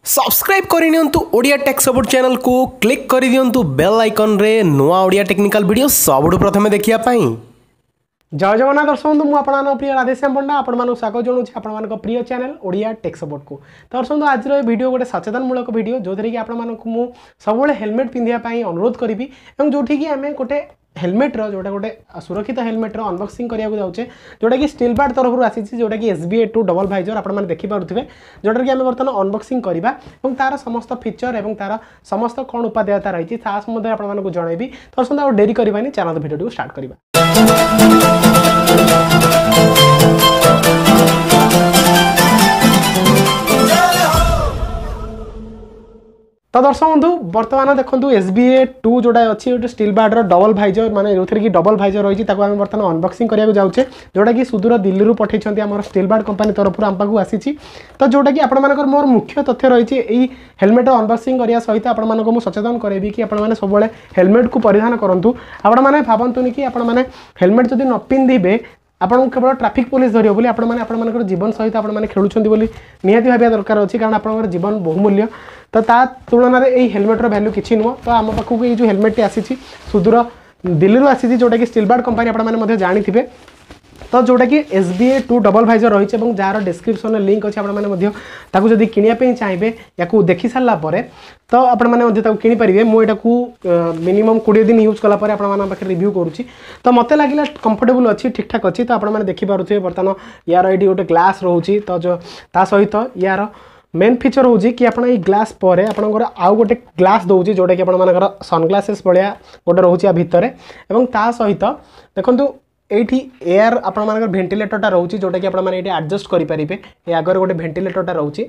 Subscribe करनियंतु Odia tech support channel को click कर दियंतु बेल आइकन रे नुआ ओडिया टेक्निकल वीडियो सबुठु प्रथमे देखिया पाई। जय जगन्नाथ दर्शक बंधु मु आपन प्रिय राधेश्याम पंडा आपण मानक स्वागत जणाउछि आपण मानक प्रिय चैनल ओडिया टेक सपोर्ट को। तो दर्शक बंधु आज वीडियो गोटे सचेतन मूलक वीडियो जो कि आपण मानक मु सब हेलमेट पिंधिया पाई अनुरोध करिवि एवं जोठी कि आमे गोटे हेलमेट जोटा गोटे सुरक्षित हेलमेट अनबॉक्सिंग करिया जाऊे जोटा कि स्टीलबर्ड तरफ आसी जोटा कि SBA 2 डबल वाइजर आपण मैंने देखिपे जोटा कि आम बर्तमान अनबॉक्सिंग करवा और तार समस्त फीचर और तार समस्त कौन उपादेयता रही आपको जनइबी। तो सुंदर डेरी करवानी चैनल वीडियो स्टार्ट करवा। तो दर्शक बंधु बर्तमान देखो SBA 2 जोटा अच्छी स्टीलबर्ड डबल वाइजर माने जो कि डबल वाइजर रही है बर्तमान अनबॉक्सिंग कराया जाऊे जोटा कि सुदूर दिल्ली पठे आम स्टीलबर्ड कंपनी तरफ आम पाक आसी। तो जोटा कि आपर मोर मुख्य तथ्य रही है हेलमेट अनबॉक्सिंग करने सहित आपको सचेतन करेबी कि आपने सब हेलमेट को परिधान करूँ। आपने भावतुनि कि आपने हेलमेट जब न पिंधे आपको केवल ट्रैफिक पुलिस धरियो बोली आपर जीवन सहित आपने खेलुंट बोली निहाती भाव दरकार अच्छी कारण आप जीवन बहुमूल्य। तो ता तुलन में हेलमेटर वैल्यू किसी नुह। तो आम पाखक ये जो हेलमेट आसी सुदूर दिल्ली आसी जोटा कि स्टीलबर्ड कंपनी आपने जानी। तो जोटा कि SBA 2 डबल वाइजर रही है जार डिस्क्रिप्शन लिंक अच्छे आपको जब किनापी चाहिए या देखी सारापर तो आपने किनीपारे मुझे मिनिमम 20 दिन यूज कलापर आपके रिव्यू करुँची। तो मत लगे कंफर्टेबल अच्छी ठीक ठाक अच्छी। तो आपने देखिपे बर्तमान यार ये गोटे ग्लास रोचे तो जो ता सहित यार मेन फीचर हूँ कि आप ग्लास पर आपंकर आउ गोटे ग्लास दौर जोटा कि आपर सनग्लासेस भाया गोटे रोचे भितर एवं ता सहित देखो एठी एयर आपर भेंटिलेटरटा रोचे जोटा कि आपने एडजस्ट करेंगे। ये आगे गोटे भेंटिलेटरटा रोचे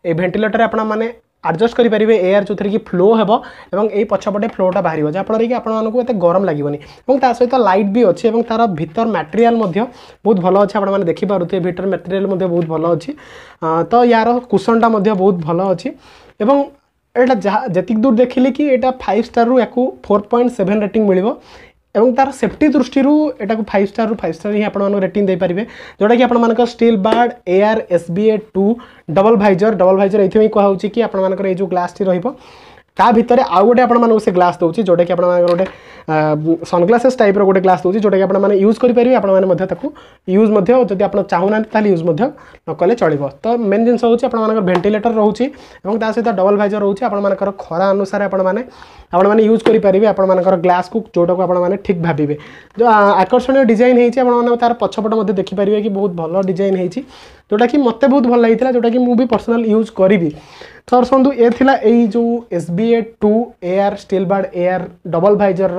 ये भेंटिलेटर आपने एडजस्ट करेंगे एयर जो थी कि फ्लो हेबो एवं ए पछपटे फ्लोटा बाहर जहाँफल कि आपको एत गरम लगभग और सहित लाइट भी अच्छी और तार भीतर मटेरियल बहुत भल अच्छे आपने देखिपे भीतर मटेरियल बहुत भल अच्छी। तो यार कुशनटा बहुत भल अच्छी एवं एटा जहाँ जी दूर देखिली कि यहाँ 5 स्टार रू या 4.7 रेटिंग मिल एवं तार सेफ्टी दृष्टि एटा 5 स्टार रू 5 स्टार ही आप रेटिंग दे पारे जोटा कि आप Steelbird air SBA 2 double visor ये कहुच्छी कि आपर जो ग्लास टी ता भितर आउ गोटे आप से ग्लास दूसरी जोटा कि आप गोटे सनग्लासेस टाइप गोटे ग्लास दूसरी जोटा कि आपने यूज करेंगे आपको यूज जब आप चाहूना यूज न कले चलो। तो मेन जिन हूँ आप भेंटिलेटर रोचे और ता सहित डबल वाइजर रोचे आपर खरा अनुसार आपने यूज करेंगे आपर ग्लास को जोटा को आपने ठीक भावे जो आकर्षणीय डिजाइन है तार पछपट देखिपारे कि बहुत भल डिजाइन है जोटा कि मत बहुत भल लगी जोटा कि मुझे पर्सनल यूज करी। तो दर्शक ये थिला यही जो SBA 2 air Steelbird air double visor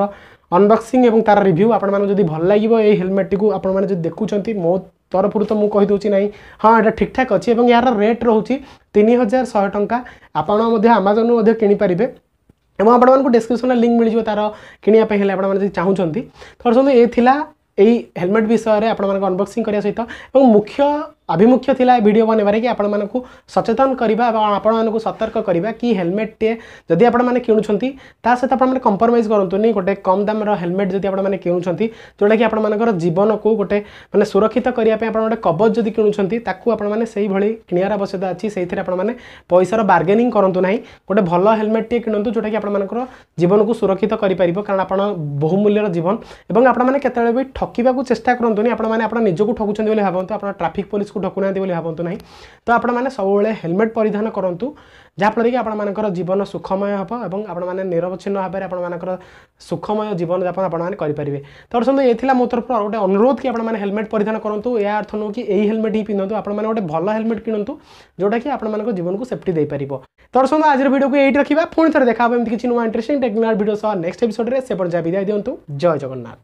unboxing और तार रिव्यू आपको जब भल लगे ये हेलमेट टी आपने देखुं मो तरफ तो मुझे कहीदे ना हाँ यहाँ ठीक ठाक अच्छी और यार रेट रोचे 3100 टंका आपड़ आमाजन किनीपारे और आपको डिस्क्रिप्शन लिंक मिल तार किनापी आप चाहूँगी। तो दर्शक ये थिला यही हेलमेट विषय में आपको अनबॉक्सिंग करने सहित और मुख्य अभिमुख्य थिला वीडियो बनवारे कि आपको सचेतन करवा आपको सतर्क करवा कि हेलमेट टे जदि आपने किणुंट ता सहित आपने कंप्रोमाइज करूँ गोटे कम दाम हेलमेट जब आपने किणुंट जोटा कि आपर जीवन को गोटे मैंने सुरक्षित करने गोटे कवच जब किणुंट ताकू आपने से भाई किणार आवश्यकता अच्छी से आपने पैसार बार्गेनिंग करूँ ना गोटे भल हेलमेट टे किणु जोटा कि आपर जीवन को सुरक्षित करें कारण आप बहुमूल्यर जीवन और आपने केतबेले भी ठकिबा चेष्टा करूँ आपने निजक ठकुंट भावतु आप ट्रैफिक पुलिस को ठकुना भावतु ना। तो आपने सब हेलमेट परिधान करूँ जहाँफल कि आपर जीवन सुखमय हम और आपने निरवच्छिन्न भाव में आपर सुखमय जीवन यापन आपने करेंगे। तो दर्शक ये मो तरफ गोटे अनुरोध कि आपने हेलमेट परिधान करूँ या अर्थ नुह कि यही हेलमेट ही पिंधु आपने गोटे भल हेलमेट किणु जोटा कि आप जीवन को सेफ्टी दे पार। तो दर्शक आज वीडियो को यही रखा पुणी थे देखा किसी नुआ इंटरेस्टिंग टेक्निकल वीडियो सह नेक्स्ट एपिसोड में से विदाय दिंतु। जय जगन्नाथ।